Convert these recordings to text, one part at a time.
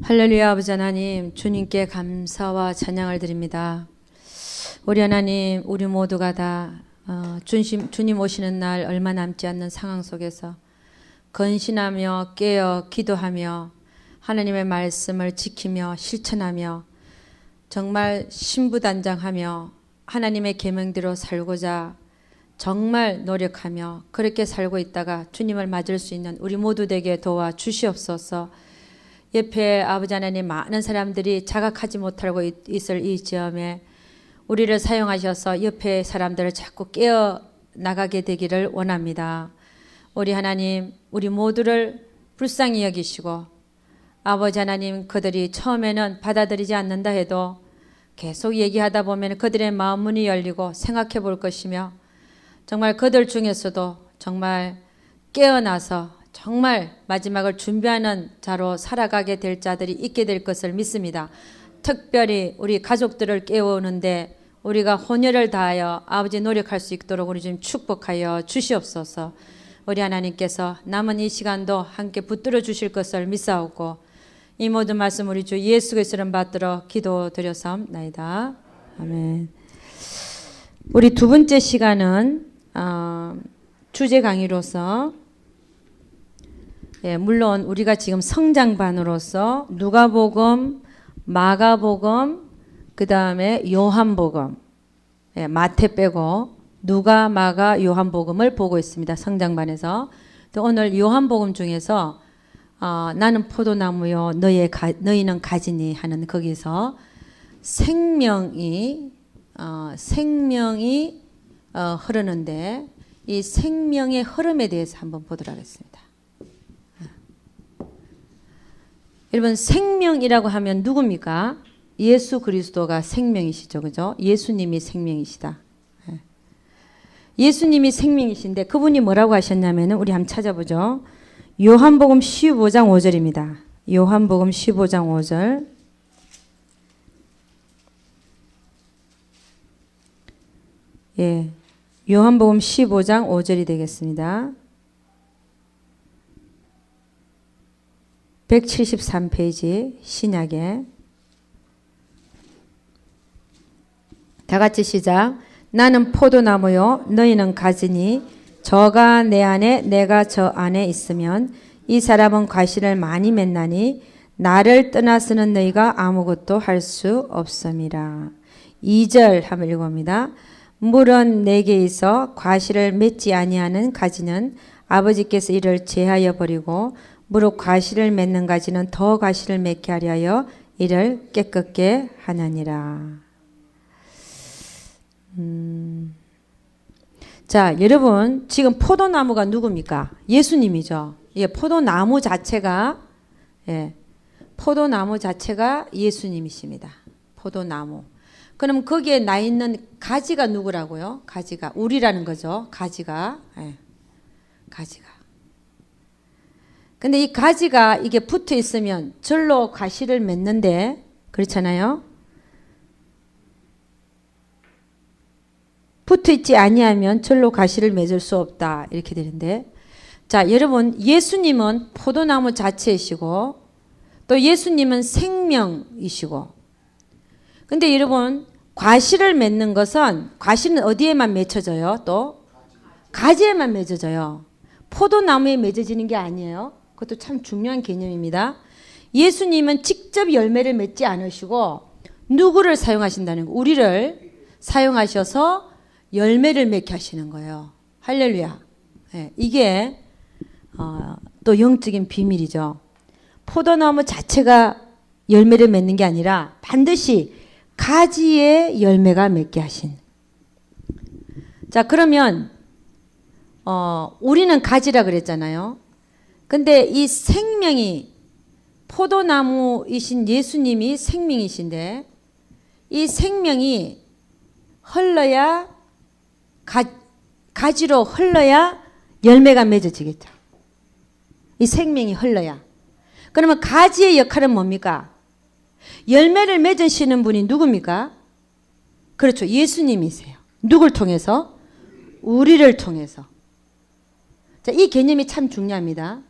할렐루야. 아버지 하나님, 주님께 감사와 찬양을 드립니다. 우리 하나님, 우리 모두가 다 주님 오시는 날 얼마 남지 않는 상황 속에서 건신하며 깨어 기도하며 하나님의 말씀을 지키며 실천하며 정말 신부단장하며 하나님의 계명대로 살고자 정말 노력하며 그렇게 살고 있다가 주님을 맞을 수 있는 우리 모두 되게 도와 주시옵소서. 옆에 아버지 하나님, 많은 사람들이 자각하지 못하고 있을 이 시점에 우리를 사용하셔서 옆에 사람들을 자꾸 깨어 나가게 되기를 원합니다. 우리 하나님, 우리 모두를 불쌍히 여기시고 아버지 하나님, 그들이 처음에는 받아들이지 않는다 해도 계속 얘기하다 보면 그들의 마음 문이 열리고 생각해 볼 것이며 정말 그들 중에서도 정말 깨어나서 정말 마지막을 준비하는 자로 살아가게 될 자들이 있게 될 것을 믿습니다. 특별히 우리 가족들을 깨우는데 우리가 혼혈을 다하여 아버지 노력할 수 있도록 우리 좀 축복하여 주시옵소서. 우리 하나님께서 남은 이 시간도 함께 붙들어 주실 것을 믿사오고 이 모든 말씀 우리 주 예수 그리스도를 받들어 기도드렸사옵나이다. 아멘. 우리 두 번째 시간은 주제 강의로서 물론 우리가 지금 성장반으로서 누가복음, 마가복음, 그 다음에 요한복음, 마태 빼고 누가, 마가, 요한복음을 보고 있습니다. 성장반에서. 또 오늘 요한복음 중에서 나는 포도나무요 너희는 가지니 하는 거기서 생명이 흐르는데 이 생명의 흐름에 대해서 한번 보도록 하겠습니다. 여러분, 생명이라고 하면 누굽니까? 예수 그리스도가 생명이시죠. 그죠? 예수님이 생명이시다. 예수님이 생명이신데 그분이 뭐라고 하셨냐면 우리 한번 찾아보죠. 요한복음 15장 5절입니다. 요한복음 15장 5절. 예. 요한복음 15장 5절이 되겠습니다. 173페이지 신약에 다 같이 시작. 나는 포도나무요 너희는 가지니 저가 내 안에 내가 저 안에 있으면 이 사람은 과실을 많이 맺나니 나를 떠나서는 너희가 아무것도 할 수 없음이라. 2절 한번 읽어봅니다. 물은 내게 있어 과실을 맺지 아니하는 가지는 아버지께서 이를 제하여 버리고 무릇 과실을 맺는 가지는 더 과실을 맺게 하려 이를 깨끗게 하느니라. 자, 여러분, 지금 포도나무가 누굽니까? 예수님이죠. 예, 포도나무 자체가 예수님이십니다. 포도나무. 그럼 거기에 나 있는 가지가 누구라고요? 가지가 우리라는 거죠. 가지가. 근데 이 가지가 이게 붙어 있으면 절로 과실을 맺는데 그렇잖아요. 붙어 있지 아니하면 절로 과실을 맺을 수 없다 이렇게 되는데, 자, 여러분, 예수님은 포도나무 자체이시고 또 예수님은 생명이시고, 근데 여러분, 과실을 맺는 것은 과실은 어디에만 맺혀져요? 또 가지에만 맺어져요. 포도나무에 맺어지는 게 아니에요. 그것도 참 중요한 개념입니다. 예수님은 직접 열매를 맺지 않으시고 누구를 사용하신다는 거? 우리를 사용하셔서 열매를 맺게 하시는 거예요. 할렐루야. 이게 또 영적인 비밀이죠. 포도나무 자체가 열매를 맺는 게 아니라 반드시 가지에 열매가 맺게 하신. 자, 그러면 우리는 가지라 그랬잖아요. 근데 이 생명이 포도나무이신 예수님이 생명이신데 이 생명이 흘러야 가지로 흘러야 열매가 맺어지겠죠. 이 생명이 흘러야. 그러면 가지의 역할은 뭡니까? 열매를 맺으시는 분이 누굽니까? 그렇죠. 예수님이세요. 누굴 통해서? 우리를 통해서. 자, 이 개념이 참 중요합니다.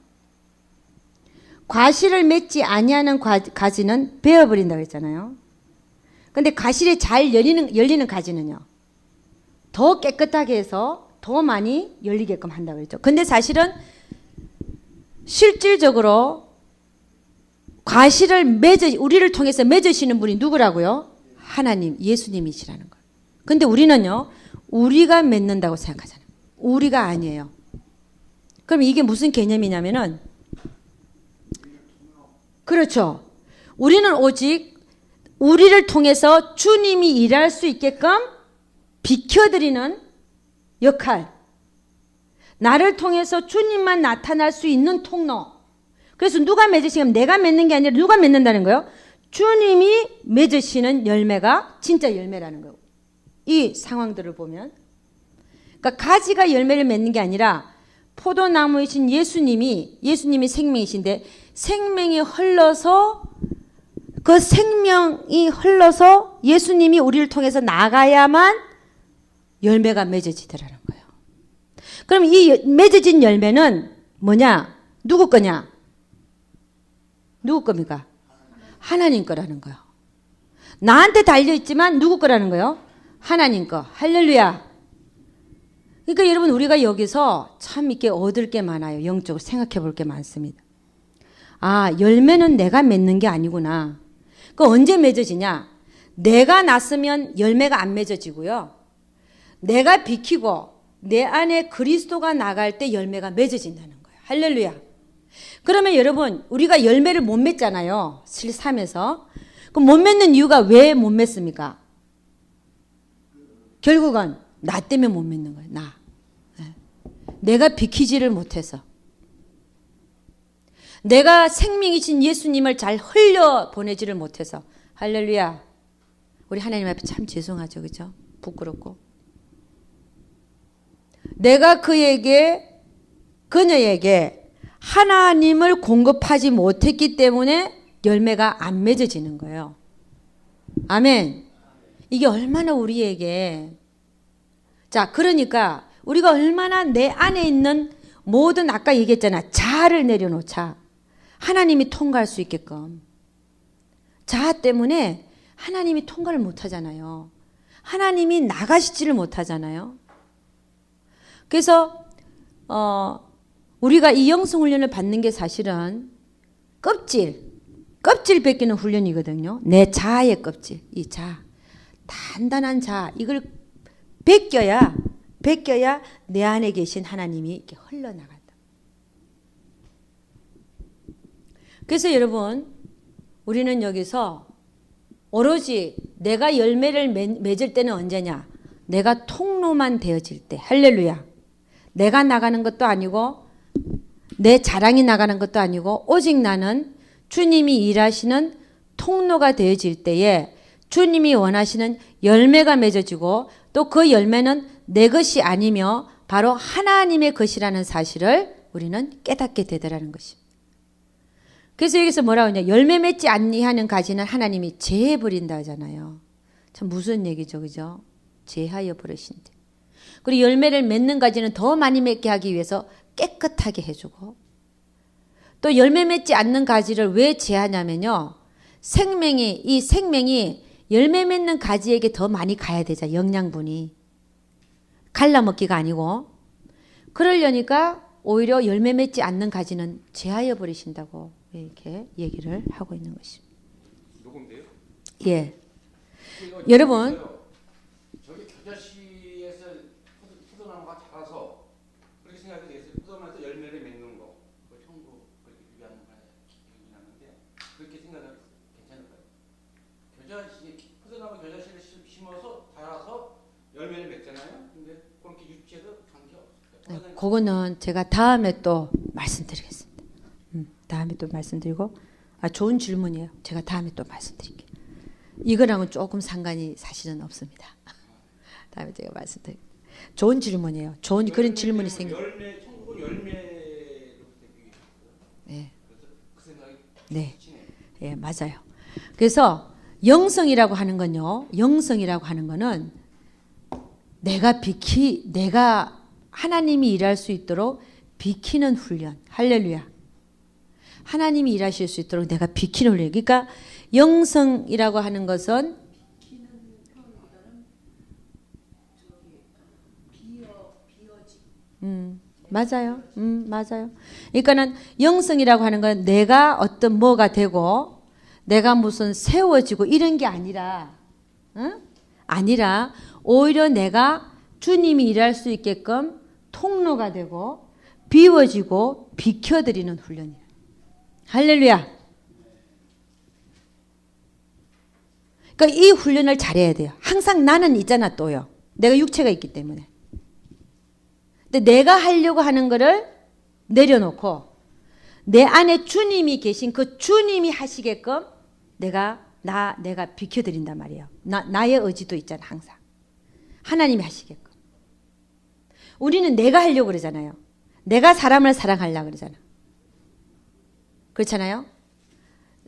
과실을 맺지 아니하는 가지는 베어버린다고 했잖아요. 근데 과실이 잘 열리는 가지는요, 더 깨끗하게 해서 더 많이 열리게끔 한다고 했죠. 근데 사실은 실질적으로 과실을 우리를 통해서 맺으시는 분이 누구라고요? 하나님, 예수님이시라는 거예요. 근데 우리는요, 우리가 맺는다고 생각하잖아요. 우리가 아니에요. 그럼 이게 무슨 개념이냐면은, 그렇죠. 우리는 오직 우리를 통해서 주님이 일할 수 있게끔 비켜드리는 역할, 나를 통해서 주님만 나타날 수 있는 통로. 그래서 누가 맺으시면 내가 맺는 게 아니라 누가 맺는다는 거예요? 주님이 맺으시는 열매가 진짜 열매라는 거예요. 이 상황들을 보면, 그러니까 가지가 열매를 맺는 게 아니라 포도나무이신 예수님이 생명이신데, 생명이 흘러서, 그 생명이 흘러서 예수님이 우리를 통해서 나가야만 열매가 맺어지더라는 거예요. 그럼 이 맺어진 열매는 뭐냐? 누구 거냐? 누구 겁니까? 하나님 거라는 거예요. 나한테 달려있지만 누구 거라는 거예요? 하나님 거. 할렐루야. 그러니까 여러분, 우리가 여기서 참 이렇게 얻을 게 많아요. 영적으로 생각해 볼 게 많습니다. 아, 열매는 내가 맺는 게 아니구나. 그 언제 맺어지냐? 내가 났으면 열매가 안 맺어지고요. 내가 비키고 내 안에 그리스도가 나갈 때 열매가 맺어진다는 거예요. 할렐루야. 그러면 여러분, 우리가 열매를 못 맺잖아요. 삶에서. 그럼 못 맺는 이유가 왜 못 맺습니까? 결국은 나 때문에 못 맺는 거예요. 나. 내가 비키지를 못해서. 내가 생명이신 예수님을 잘 흘려보내지를 못해서. 할렐루야. 우리 하나님 앞에 참 죄송하죠. 그죠? 부끄럽고. 내가 그녀에게 하나님을 공급하지 못했기 때문에 열매가 안 맺어지는 거예요. 아멘. 이게 얼마나 우리에게, 자, 그러니까 우리가 얼마나 내 안에 있는 모든, 아까 얘기했잖아, 자아를 내려놓자. 하나님이 통과할 수 있게끔. 자아 때문에 하나님이 통과를 못 하잖아요. 하나님이 나가시지를 못하잖아요. 그래서 우리가 이 영성훈련을 받는 게 사실은 껍질 벗기는 훈련이거든요. 내 자아의 껍질, 이 자아, 단단한 자아, 이걸 벗겨야 내 안에 계신 하나님이 이렇게 흘러나간다. 그래서 여러분, 우리는 여기서 오로지 내가 열매를 맺을 때는 언제냐? 내가 통로만 되어질 때. 할렐루야. 내가 나가는 것도 아니고 내 자랑이 나가는 것도 아니고 오직 나는 주님이 일하시는 통로가 되어질 때에 주님이 원하시는 열매가 맺어지고, 또 그 열매는 내 것이 아니며 바로 하나님의 것이라는 사실을 우리는 깨닫게 되더라는 것입니다. 그래서 여기서 뭐라고 하냐? 열매 맺지 아니하는 가지는 하나님이 제해 버린다 하잖아요. 참 무슨 얘기죠, 그죠? 제하여 버리신대. 그리고 열매를 맺는 가지는 더 많이 맺게 하기 위해서 깨끗하게 해주고, 또 열매 맺지 않는 가지를 왜 제하냐면요, 이 생명이 열매 맺는 가지에게 더 많이 가야 되자. 영양분이 갈라먹기가 아니고. 그러려니까 오히려 열매 맺지 않는 가지는 제하여 버리신다고 이렇게 얘기를 하고 있는 것입니다. 누군데요? 예. 여러분, 저기 겨자씨에서 포도나무가 자라서 그렇게 생각이 됐어요. 포도나무에서 열매를 맺는 거, 그 형도 그렇게 비교하는 거 기억이 나는데, 그렇게 생각하면 괜찮을까요? 포도나무 겨자씨를 심어서 자라서 열매를 맺잖아요. 근데 그렇게 유치해서 관계 없을까요? 네, 그거는 제가 다음에 또 말씀드리겠습니다. 다음에 또 말씀드리고, 좋은 질문이에요. 제가 다음에 또 말씀드릴게요. 이거랑은 조금 상관이 사실은 없습니다. 다음에 제가 말씀드릴게요. 좋은 질문이에요. 좋은 그런 질문이 생겨. 열매, 천국은 열매로 네. 그래서 그 생각이 네. 치네요. 예, 맞아요. 그래서 영성이라고 하는 거는 내가 하나님이 일할 수 있도록 비키는 훈련. 할렐루야. 하나님이 일하실 수 있도록 내가 비키는 훈련. 그러니까 영성이라고 하는 것은 맞아요. 맞아요. 그러니까는 영성이라고 하는 건 내가 어떤 뭐가 되고 내가 무슨 세워지고 이런 게 아니라, 아니라 오히려 내가 주님이 일할 수 있게끔 통로가 되고 비워지고 비켜드리는 훈련이에요. 할렐루야. 그러니까 이 훈련을 잘해야 돼요. 항상 나는 있잖아 또요. 내가 육체가 있기 때문에. 근데 내가 하려고 하는 거를 내려놓고 내 안에 주님이 계신 그 주님이 하시게끔 내가 비켜드린단 말이에요. 나의 의지도 있잖아 항상. 하나님이 하시게끔. 우리는 내가 하려고 그러잖아요. 내가 사람을 사랑하려고 그러잖아. 그렇잖아요.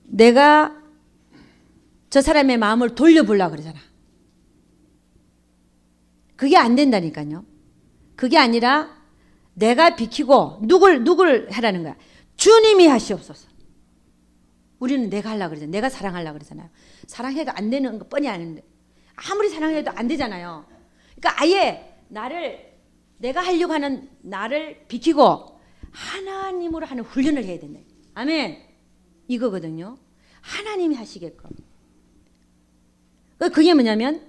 내가 저 사람의 마음을 돌려보려고 그러잖아. 그게 안 된다니까요. 그게 아니라 내가 비키고 누굴 하라는 거야. 주님이 하시옵소서. 우리는 내가 하려고 그러잖아요. 내가 사랑하려고 그러잖아요. 사랑해도 안 되는 거 뻔히 아는데 아무리 사랑해도 안 되잖아요. 그러니까 아예 내가 하려고 하는 나를 비키고 하나님으로 하는 훈련을 해야 된다. 아멘. 이거거든요. 하나님이 하시게끔. 그게 뭐냐면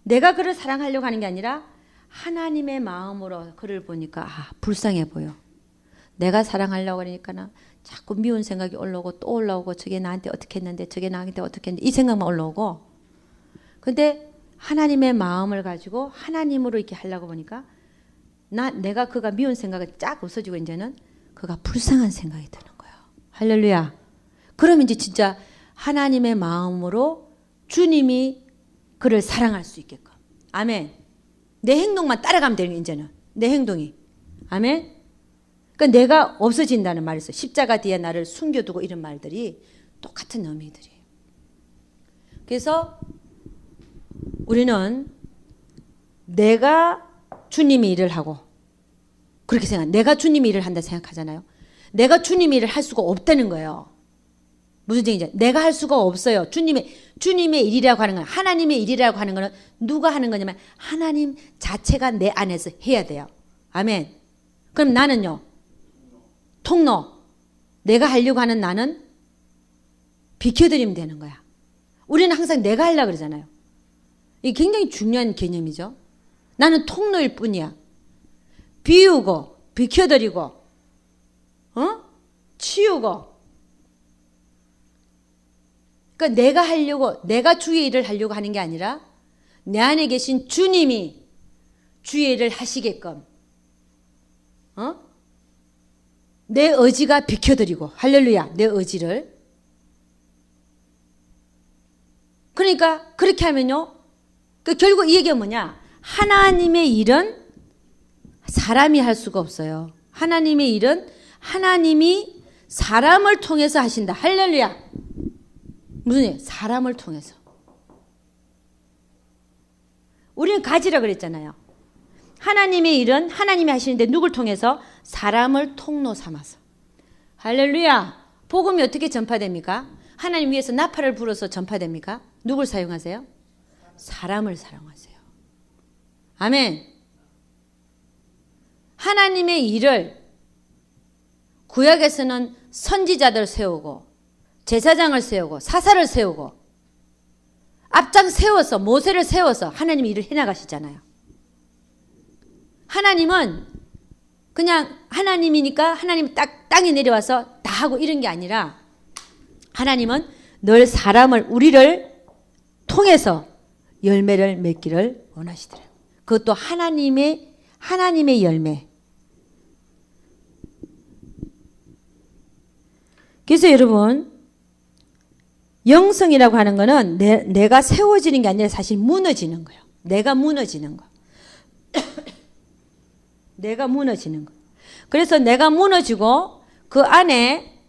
내가 그를 사랑하려고 하는 게 아니라 하나님의 마음으로 그를 보니까 불쌍해 보여. 내가 사랑하려고 하니까 자꾸 미운 생각이 올라오고 또 올라오고 저게 나한테 어떻게 했는데 저게 나한테 어떻게 했는데 이 생각만 올라오고 근데 하나님의 마음을 가지고 하나님으로 이렇게 하려고 보니까 내가 그가 미운 생각이 쫙 없어지고 이제는 그가 불쌍한 생각이 드는 거예요. 할렐루야. 그럼 이제 진짜 하나님의 마음으로 주님이 그를 사랑할 수 있게끔. 아멘. 내 행동만 따라가면 되는 게 이제는. 내 행동이. 아멘. 그러니까 내가 없어진다는 말이 있어요. 십자가 뒤에 나를 숨겨두고 이런 말들이 똑같은 의미들이에요. 그래서 우리는 내가 주님이 일을 하고 그렇게 내가 주님이 일을 한다 생각하잖아요. 내가 주님이 일을 할 수가 없다는 거예요. 무슨 얘기인지 내가 할 수가 없어요. 주님의 일이라고 하는 건 하나님의 일이라고 하는 거는 누가 하는 거냐면 하나님 자체가 내 안에서 해야 돼요. 아멘. 그럼 나는요. 통로. 내가 하려고 하는 나는 비켜드리면 되는 거야. 우리는 항상 내가 하려고 그러잖아요. 이게 굉장히 중요한 개념이죠. 나는 통로일 뿐이야. 비우고 비켜드리고 치우고 그러니까 내가 주의 일을 하려고 하는 게 아니라 내 안에 계신 주님이 주의 일을 하시게끔 내 의지가 비켜드리고 할렐루야 내 의지를 그러니까 그렇게 하면요 결국 이 얘기가 뭐냐 하나님의 일은 사람이 할 수가 없어요. 하나님의 일은 하나님이 사람을 통해서 하신다. 할렐루야. 무슨 일? 사람을 통해서. 우리는 가지라 그랬잖아요. 하나님의 일은 하나님이 하시는데 누굴 통해서? 사람을 통로 삼아서. 할렐루야. 복음이 어떻게 전파됩니까? 하나님 위해서 나팔을 불어서 전파됩니까? 누굴 사용하세요? 사람을 사용하세요. 아멘. 하나님의 일을 구약에서는 선지자들 세우고 제사장을 세우고 사사를 세우고 앞장 세워서 모세를 세워서 하나님이 일을 해나가시잖아요. 하나님은 그냥 하나님이니까 하나님 땅에 내려와서 다 하고 이런 게 아니라 하나님은 늘 우리를 통해서 열매를 맺기를 원하시더래요. 그것도 하나님의 열매. 그래서 여러분 영성이라고 하는 거는 내가 세워지는 게 아니라 사실 무너지는 거예요. 내가 무너지는 거. 내가 무너지는 거. 그래서 내가 무너지고 그 안에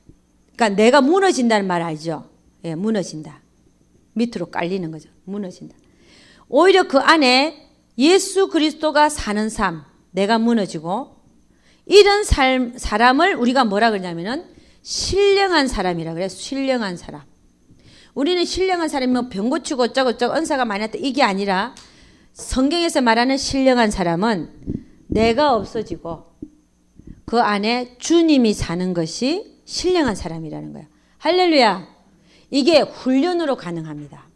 그러니까 내가 무너진다는 말 알죠? 예, 무너진다. 밑으로 깔리는 거죠. 무너진다. 오히려 그 안에 예수 그리스도가 사는 삶, 내가 무너지고 이런 사람을 우리가 뭐라 그러냐면은 신령한 사람이라 그래요. 신령한 사람. 우리는 신령한 사람이면 병 고치고 어쩌고 은사가 많이 났다 이게 아니라 성경에서 말하는 신령한 사람은 내가 없어지고 그 안에 주님이 사는 것이 신령한 사람이라는 거예요. 할렐루야. 이게 훈련으로 가능합니다.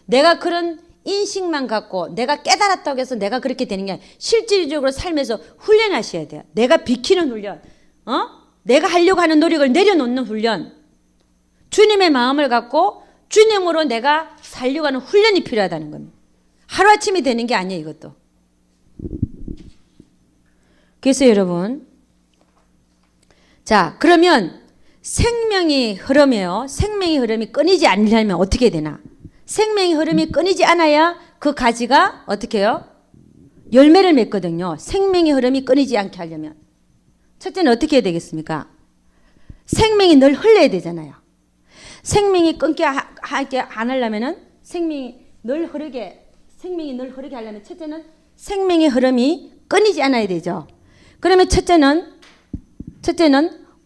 내가 그런 인식만 갖고 내가 깨달았다고 해서 내가 그렇게 되는 게 아니라 실질적으로 삶에서 훈련하셔야 돼요. 내가 비키는 훈련. 내가 하려고 하는 노력을 내려놓는 훈련. 주님의 마음을 갖고 주님으로 내가 살려고 하는 훈련이 필요하다는 겁니다. 하루아침이 되는 게 아니에요, 이것도. 그래서 여러분, 자, 그러면 생명이 흐름이요. 생명의 흐름이 끊이지 않으려면 어떻게 되나? 생명의 흐름이 끊이지 않아야 그 가지가 어떻게 해요? 열매를 맺거든요. 생명의 흐름이 끊이지 않게 하려면. 첫째는 어떻게 해야 되겠습니까? 생명이 늘 흘러야 되잖아요. 생명이 끊게 하게 안 하려면은 생명이 늘 흐르게 하려면 첫째는 생명의 흐름이 끊이지 않아야 되죠. 그러면 첫째는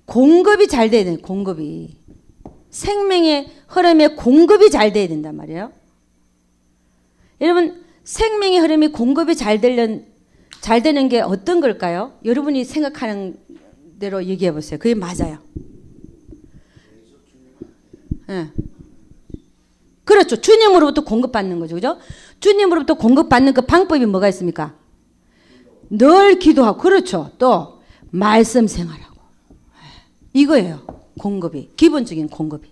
공급이 잘 돼야 돼요. 공급이. 생명의 흐름에 공급이 잘 돼야 된단 말이에요. 여러분, 생명의 흐름이 공급이 잘 되는 게 어떤 걸까요? 여러분이 생각하는 대로 얘기해 보세요. 그게 맞아요. 네. 그렇죠. 주님으로부터 공급받는 거죠. 그죠? 주님으로부터 공급받는 그 방법이 뭐가 있습니까? 늘 기도하고, 그렇죠. 또 말씀 생활하고. 이거예요. 공급이. 기본적인 공급이.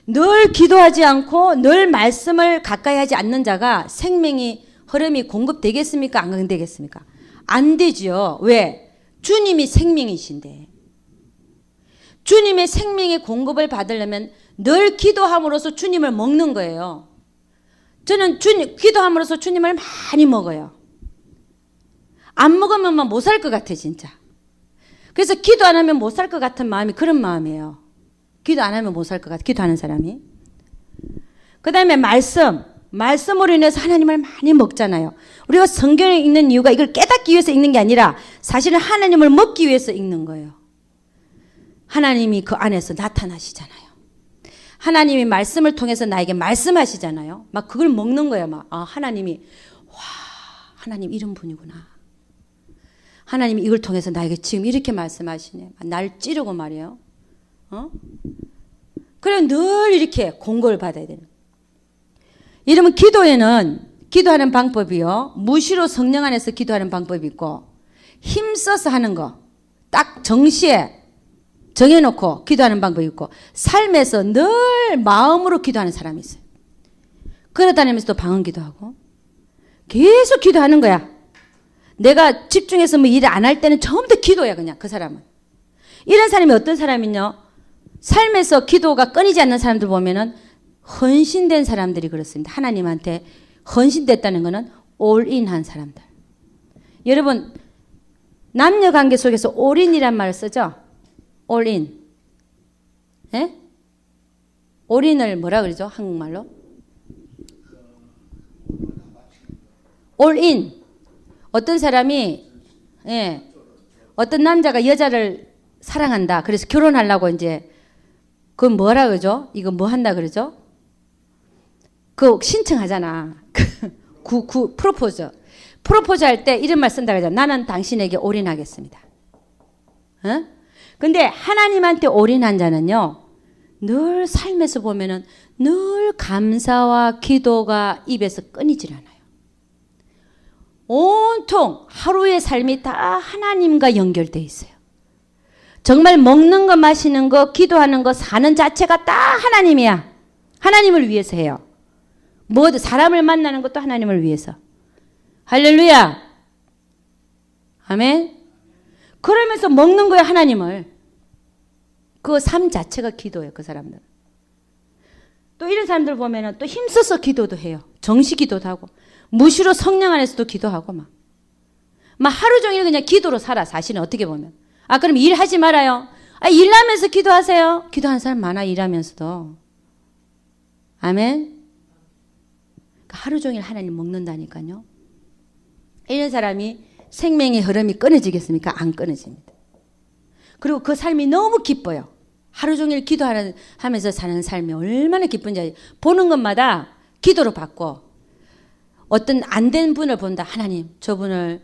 늘 기도하지 않고 늘 말씀을 가까이 하지 않는 자가 생명이 흐름이 공급되겠습니까? 안 되겠습니까? 안 되지요. 왜? 주님이 생명이신데. 주님의 생명의 공급을 받으려면 늘 기도함으로써 주님을 먹는 거예요. 저는 기도함으로써 주님을 많이 먹어요. 안 먹으면 못 살 것 같아, 진짜. 그래서 기도 안 하면 못 살 것 같은 마음이 그런 마음이에요. 기도 안 하면 못 살 것 같아, 기도하는 사람이. 그 다음에 말씀으로 인해서 하나님을 많이 먹잖아요. 우리가 성경을 읽는 이유가 이걸 깨닫기 위해서 읽는 게 아니라 사실은 하나님을 먹기 위해서 읽는 거예요. 하나님이 그 안에서 나타나시잖아요. 하나님이 말씀을 통해서 나에게 말씀하시잖아요. 막 그걸 먹는 거예요. 막 하나님이 하나님 이런 분이구나. 하나님이 이걸 통해서 나에게 지금 이렇게 말씀하시네. 날 찌르고 말이에요. 그래 늘 이렇게 공급을 받아야 되는. 이러면 기도하는 방법이요. 무시로 성령 안에서 기도하는 방법이 있고 힘써서 하는 거. 딱 정시에 정해놓고 기도하는 방법이 있고 삶에서 늘 마음으로 기도하는 사람이 있어요. 걸어다니면서 또 방언 기도하고 계속 기도하는 거야. 내가 집중해서 뭐 일 안 할 때는 처음부터 기도야 그냥 그 사람은. 이런 사람이 어떤 사람이냐? 삶에서 기도가 끊이지 않는 사람들 보면은 헌신된 사람들이 그렇습니다. 하나님한테 헌신됐다는 것은 올인한 사람들. 여러분 남녀 관계 속에서 올인이란 말을 쓰죠? 올인. 예? 올인을 뭐라 그러죠? 한국말로? 올인. 어떤 사람이 어떤 남자가 여자를 사랑한다. 그래서 결혼하려고 이제 그건 뭐라 그러죠? 이거 뭐 한다 그러죠? 그 신청하잖아. 프로포즈. 프로포즈 할 때 이런 말 쓴다 그러잖아. 나는 당신에게 올인하겠습니다. 근데 하나님한테 올인한 자는요. 늘 삶에서 보면은 늘 감사와 기도가 입에서 끊이질 않아요. 온통 하루의 삶이 다 하나님과 연결되어 있어요. 정말 먹는 거, 마시는 거, 기도하는 거, 사는 자체가 다 하나님이야. 하나님을 위해서 해요. 뭐든 사람을 만나는 것도 하나님을 위해서. 할렐루야. 아멘. 그러면서 먹는 거야 하나님을. 그 삶 자체가 기도예요. 그 사람들. 또 이런 사람들 보면은 또 힘써서 기도도 해요. 정시 기도도 하고. 무시로 성령 안에서도 기도하고 막 하루 종일 그냥 기도로 살아. 사실은 어떻게 보면. 그럼 일하지 말아요. 일하면서 기도하세요. 기도하는 사람 많아 일하면서도. 아멘. 하루 종일 하나님 먹는다니까요. 이런 사람이 생명의 흐름이 끊어지겠습니까? 안 끊어집니다. 그리고 그 삶이 너무 기뻐요. 하루 종일 기도하면서 사는 삶이 얼마나 기쁜지 보는 것마다 기도로 받고 어떤 안 된 분을 본다. 하나님 저분을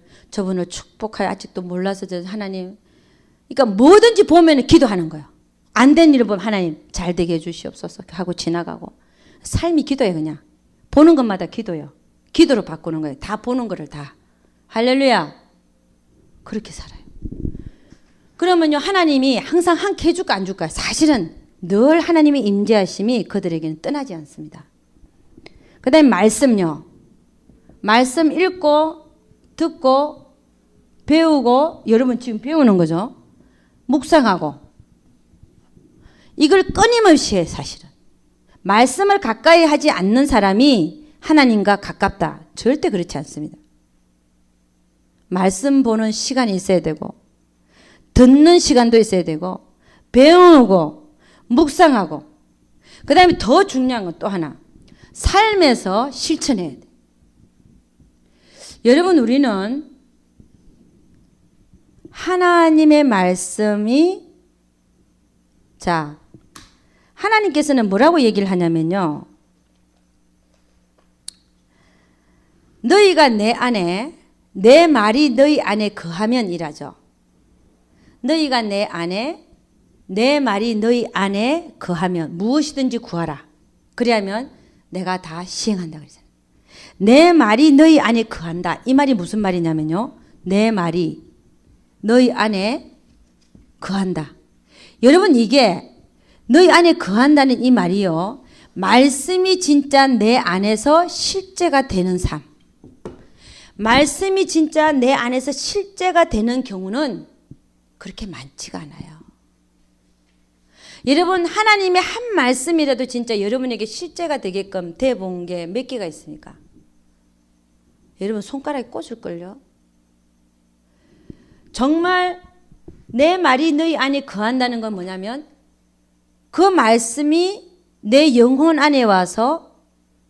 축복하여 아직도 몰라서 하나님. 그러니까 뭐든지 보면 기도하는 거예요. 안 된 일을 보면 하나님 잘 되게 해주시옵소서 하고 지나가고. 삶이 기도예요. 그냥 보는 것마다 기도예요. 기도로 바꾸는 거예요. 다 보는 거를 다. 할렐루야. 그렇게 살아요. 그러면요 하나님이 항상 함께 해줄까 안 줄까? 사실은 늘 하나님의 임재하심이 그들에게는 떠나지 않습니다. 그 다음에 말씀요. 말씀 읽고 듣고 배우고, 여러분 지금 배우는 거죠. 묵상하고. 이걸 끊임없이 해. 사실은 말씀을 가까이 하지 않는 사람이 하나님과 가깝다. 절대 그렇지 않습니다. 말씀 보는 시간이 있어야 되고, 듣는 시간도 있어야 되고, 배우고 묵상하고, 그 다음에 더 중요한 건 또 하나, 삶에서 실천해야 돼. 여러분 우리는 하나님의 말씀이, 자 하나님께서는 뭐라고 얘기를 하냐면요, 너희가 내 안에, 내 말이 너희 안에 거하면 이라죠. 너희가 내 안에, 내 말이 너희 안에 거하면 무엇이든지 구하라. 그래야면 내가 다 시행한다 그러잖아요. 내 말이 너희 안에 거한다. 이 말이 무슨 말이냐면요, 내 말이 너희 안에 거한다. 여러분 이게 너희 안에 거한다는 이 말이요, 말씀이 진짜 내 안에서 실제가 되는 삶, 말씀이 진짜 내 안에서 실제가 되는 경우는 그렇게 많지가 않아요. 여러분 하나님의 한 말씀이라도 진짜 여러분에게 실제가 되게끔 돼본 게 몇 개가 있습니까? 여러분 손가락에 꽂을걸요. 정말 내 말이 너희 안에 거한다는 건 뭐냐면 그 말씀이 내 영혼 안에 와서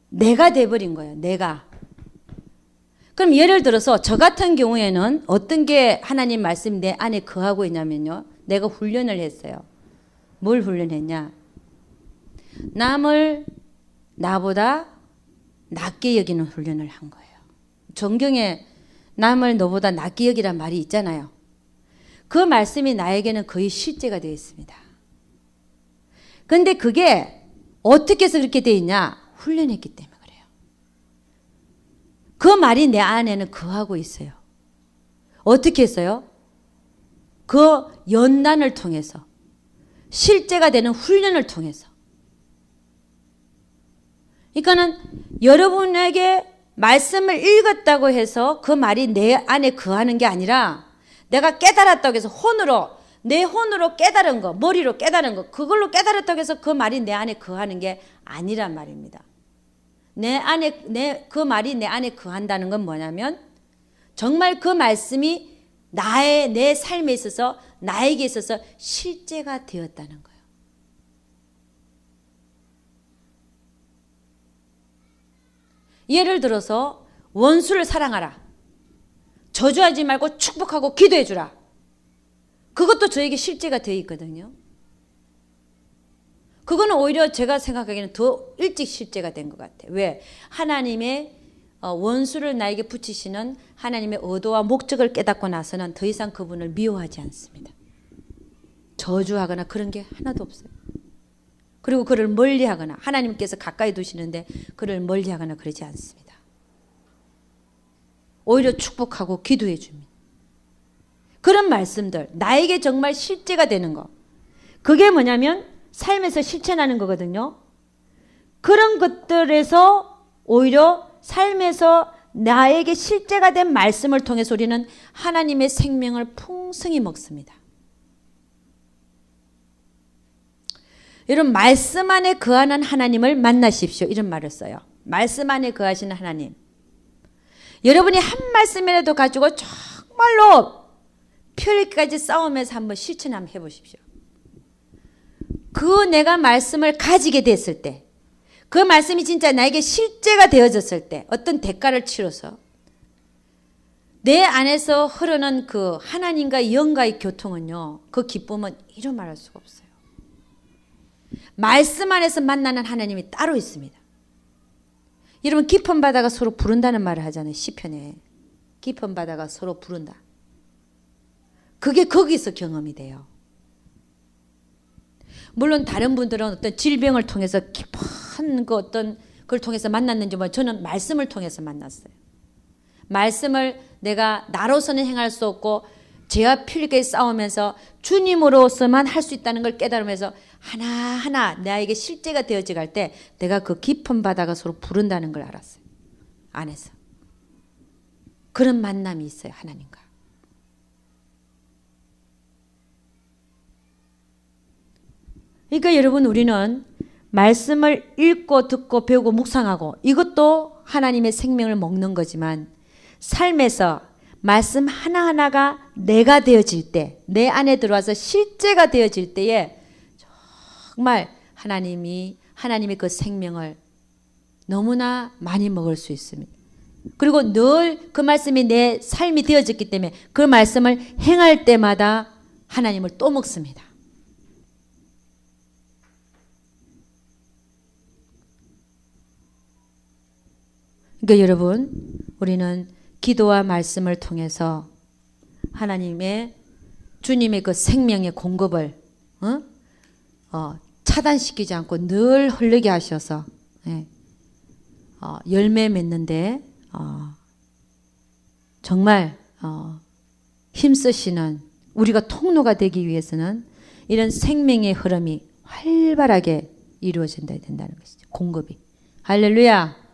내가 돼버린 거예요. 내가. 그럼 예를 들어서 저 같은 경우에는 어떤 게 하나님 말씀이 내 안에 거하고 있냐면요, 내가 훈련을 했어요. 뭘 훈련했냐? 남을 나보다 낮게 여기는 훈련을 한 거예요. 성경에 남을 너보다 낮게 여기란 말이 있잖아요. 그 말씀이 나에게는 거의 실제가 되어 있습니다. 그런데 그게 어떻게 해서 그렇게 되어 있냐? 훈련했기 때문에 그래요. 그 말이 내 안에는 거하고 있어요. 어떻게 했어요? 그 연단을 통해서, 실제가 되는 훈련을 통해서. 그러니까는 여러분에게 말씀을 읽었다고 해서 그 말이 내 안에 거하는 게 아니라, 내가 깨달았다고 해서 혼으로, 내 혼으로 깨달은 거, 머리로 깨달은 거, 그걸로 깨달았다고 해서 그 말이 내 안에 거하는 게 아니란 말입니다. 그 말이 내 안에 거한다는 건 뭐냐면 정말 그 말씀이 내 삶에 있어서, 나에게 있어서 실제가 되었다는 거예요. 예를 들어서 원수를 사랑하라, 저주하지 말고 축복하고 기도해 주라. 그것도 저에게 실제가 되어 있거든요. 그거는 오히려 제가 생각하기에는 더 일찍 실제가 된 것 같아요. 왜? 하나님의 원수를 나에게 붙이시는 하나님의 의도와 목적을 깨닫고 나서는 더 이상 그분을 미워하지 않습니다. 저주하거나 그런 게 하나도 없어요. 그리고 그를 멀리하거나, 하나님께서 가까이 두시는데 그를 멀리하거나 그러지 않습니다. 오히려 축복하고 기도해 줍니다. 그런 말씀들, 나에게 정말 실제가 되는 거, 그게 뭐냐면 삶에서 실천하는 거거든요. 그런 것들에서 오히려 삶에서 나에게 실제가 된 말씀을 통해서 우리는 하나님의 생명을 풍성히 먹습니다. 여러분, 말씀 안에 거하는 하나님을 만나십시오, 이런 말을 써요. 말씀 안에 거하시는 하나님. 여러분이 한 말씀이라도 가지고 정말로 표리까지 싸우면서 한번 실천 한번 해보십시오. 그 내가 말씀을 가지게 됐을 때, 그 말씀이 진짜 나에게 실제가 되어졌을 때, 어떤 대가를 치러서 내 안에서 흐르는 그 하나님과 영과의 교통은요, 그 기쁨은 이루 말할 수가 없어요. 말씀 안에서 만나는 하나님이 따로 있습니다. 여러분, 깊은 바다가 서로 부른다는 말을 하잖아요. 시편에. 깊은 바다가 서로 부른다. 그게 거기서 경험이 돼요. 물론 다른 분들은 어떤 질병을 통해서 깊은 그 어떤 그걸 통해서 만났는지 뭐 저는 말씀을 통해서 만났어요. 말씀을 내가 나로서는 행할 수 없고 죄와 필리게 싸우면서 주님으로서만 할 수 있다는 걸 깨달으면서 하나하나 나에게 실제가 되어져 갈 때 내가 그 깊은 바다가 서로 부른다는 걸 알았어요. 안에서. 그런 만남이 있어요. 하나님과. 그러니까 여러분, 우리는 말씀을 읽고 듣고 배우고 묵상하고 이것도 하나님의 생명을 먹는 거지만 삶에서 말씀 하나하나가 내가 되어질 때, 내 안에 들어와서 실제가 되어질 때에 정말 하나님이 그 생명을 너무나 많이 먹을 수 있습니다. 그리고 늘 그 말씀이 내 삶이 되어졌기 때문에 그 말씀을 행할 때마다 하나님을 또 먹습니다. 그러니까 여러분, 우리는 기도와 말씀을 통해서 하나님의 주님의 그 생명의 공급을 차단시키지 않고 늘 흐르게 하셔서 열매 맺는데 정말 힘쓰시는 우리가 통로가 되기 위해서는 이런 생명의 흐름이 활발하게 이루어진다 된다는 것이죠. 공급이. 할렐루야.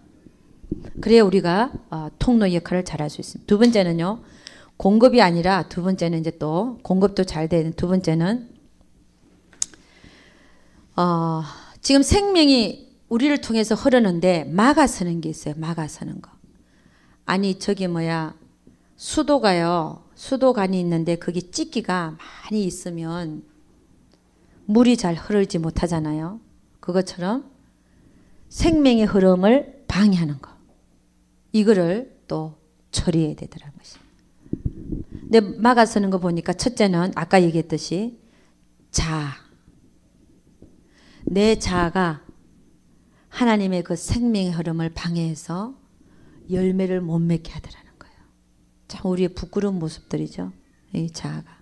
그래야 우리가 통로 역할을 잘할 수 있습니다. 두 번째는요. 공급이 아니라 두 번째는 이제 또 공급도 잘 되는 두 번째는 지금 생명이 우리를 통해서 흐르는데 막아서는 게 있어요. 막아서는 거. 아니 저기 수도가요. 수도관이 있는데 거기 찌기가 많이 있으면 물이 잘 흐르지 못하잖아요. 그것처럼 생명의 흐름을 방해하는 거. 이거를 또 처리해야 되더라는 것입니다. 근데 막아서는 거 보니까 첫째는 아까 얘기했듯이 자아. 내 자아가 하나님의 그 생명의 흐름을 방해해서 열매를 못 맺게 하더라는 거예요. 참 우리의 부끄러운 모습들이죠. 이 자아가.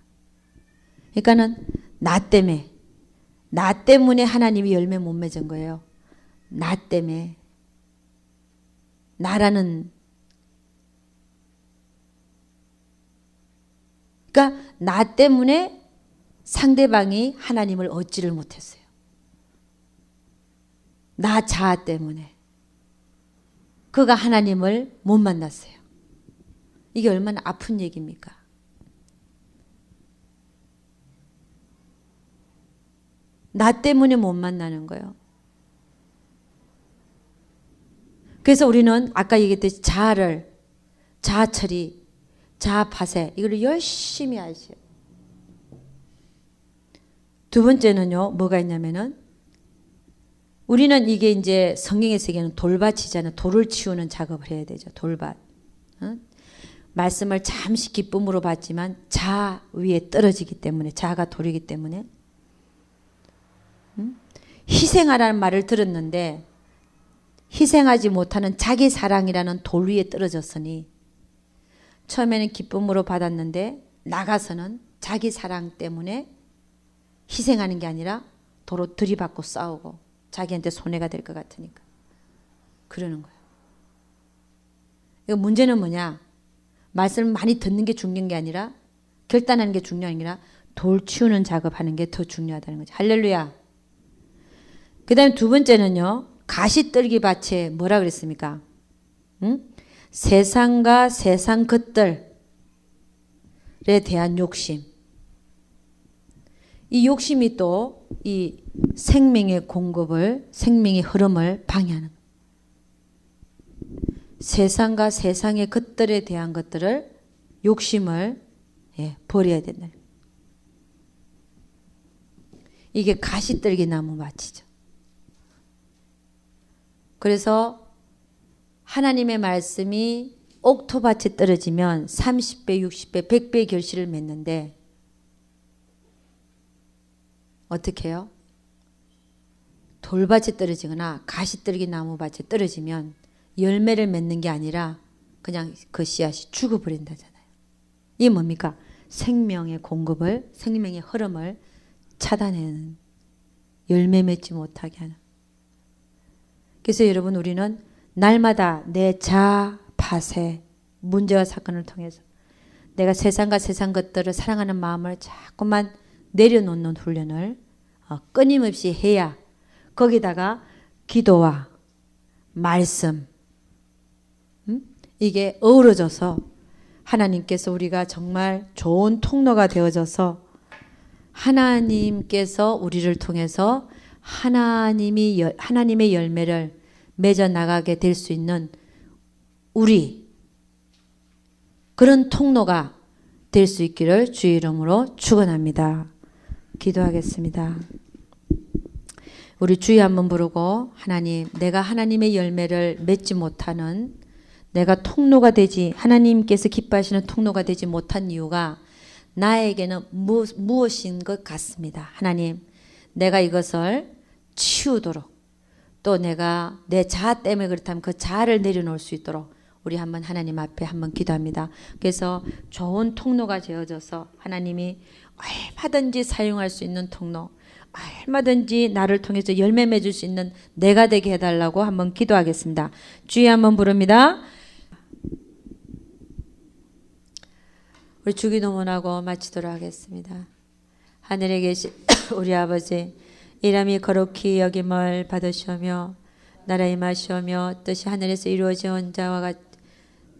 그러니까는 나 때문에 하나님이 열매 못 맺은 거예요. 나 때문에. 나라는 그러니까 나 때문에 상대방이 하나님을 얻지를 못했어요. 나 자아 때문에 그가 하나님을 못 만났어요. 이게 얼마나 아픈 얘기입니까? 나 때문에 못 만나는 거예요. 그래서 우리는 아까 얘기했듯이 자아 처리, 자아 파쇄 이걸 열심히 하셔요. 두 번째는요, 뭐가 있냐면은 우리는 이게 이제 성경의 세계는 돌밭이잖아요. 돌을 치우는 작업을 해야 되죠. 돌밭. 말씀을 잠시 기쁨으로 받지만 자아 위에 떨어지기 때문에 자아가 돌이기 때문에 희생하라는 말을 들었는데 희생하지 못하는 자기 사랑이라는 돌 위에 떨어졌으니 처음에는 기쁨으로 받았는데 나가서는 자기 사랑 때문에 희생하는 게 아니라 도로 들이받고 싸우고 자기한테 손해가 될 것 같으니까 그러는 거예요. 이거 문제는 뭐냐? 말씀을 많이 듣는 게 중요한 게 아니라 결단하는 게 중요한 게 아니라 돌 치우는 작업하는 게 더 중요하다는 거죠. 할렐루야. 그 다음에 두 번째는요. 가시떨기 밭에 뭐라 그랬습니까? 세상과 세상 것들에 대한 욕심. 이 욕심이 또 이 생명의 공급을, 생명의 흐름을 방해하는 거예요. 세상과 세상의 것들에 대한 것들을 욕심을 버려야 된다. 이게 가시떨기 나무 밭이죠. 그래서 하나님의 말씀이 옥토밭이 떨어지면 30배, 60배, 100배 결실을 맺는데 어떻게 해요? 돌밭에 떨어지거나 가시떨기 나무밭에 떨어지면 열매를 맺는 게 아니라 그냥 그 씨앗이 죽어버린다잖아요. 이게 뭡니까? 생명의 공급을, 생명의 흐름을 차단하는, 열매 맺지 못하게 하는. 그래서 여러분, 우리는 날마다 내 자아, 파쇄, 문제와 사건을 통해서 내가 세상과 세상 것들을 사랑하는 마음을 자꾸만 내려놓는 훈련을 끊임없이 해야 거기다가 기도와 말씀, 이게 어우러져서 하나님께서 우리가 정말 좋은 통로가 되어져서 하나님께서 우리를 통해서 하나님의 열매를 맺어 나가게 될 수 있는 우리 그런 통로가 될 수 있기를 주의 이름으로 축원합니다. 기도하겠습니다. 우리 주의 한번 부르고 하나님, 내가 하나님의 열매를 맺지 못하는, 내가 통로가 되지, 하나님께서 기뻐하시는 통로가 되지 못한 이유가 나에게는 무엇인 것 같습니다. 하나님, 내가 이것을 치우도록, 또 내가 내 자아 때문에 그렇다면 그 자아를 내려놓을 수 있도록 우리 한번 하나님 앞에 한번 기도합니다. 그래서 좋은 통로가 되어져서 하나님이 얼마든지 사용할 수 있는 통로, 얼마든지 나를 통해서 열매 맺을 수 있는 내가 되게 해달라고 한번 기도하겠습니다. 주의 한번 부릅니다. 우리 주기도문하고 마치도록 하겠습니다. 하늘에 계신 우리 아버지, 이름이 거룩히 여김을 받으시오며 나라 임하시오며 뜻이 하늘에서 이루어진 자와 같이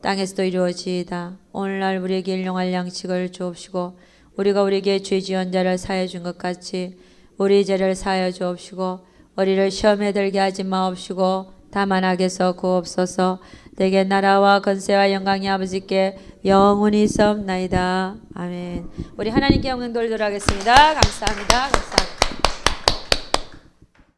땅에서도 이루어지이다. 오늘날 우리에게 일용할 양식을 주옵시고 우리가 우리에게 죄 지은 자를 사하여 준 것 같이 우리 죄를 사하여 주옵시고 우리를 시험에 들게 하지 마옵시고 다만 악에서 구옵소서. 내게 나라와 권세와 영광이 아버지께 영원히 있사옵나이다. 아멘. 우리 하나님께 영광 돌리도록 하겠습니다. 감사합니다. 감사합니다.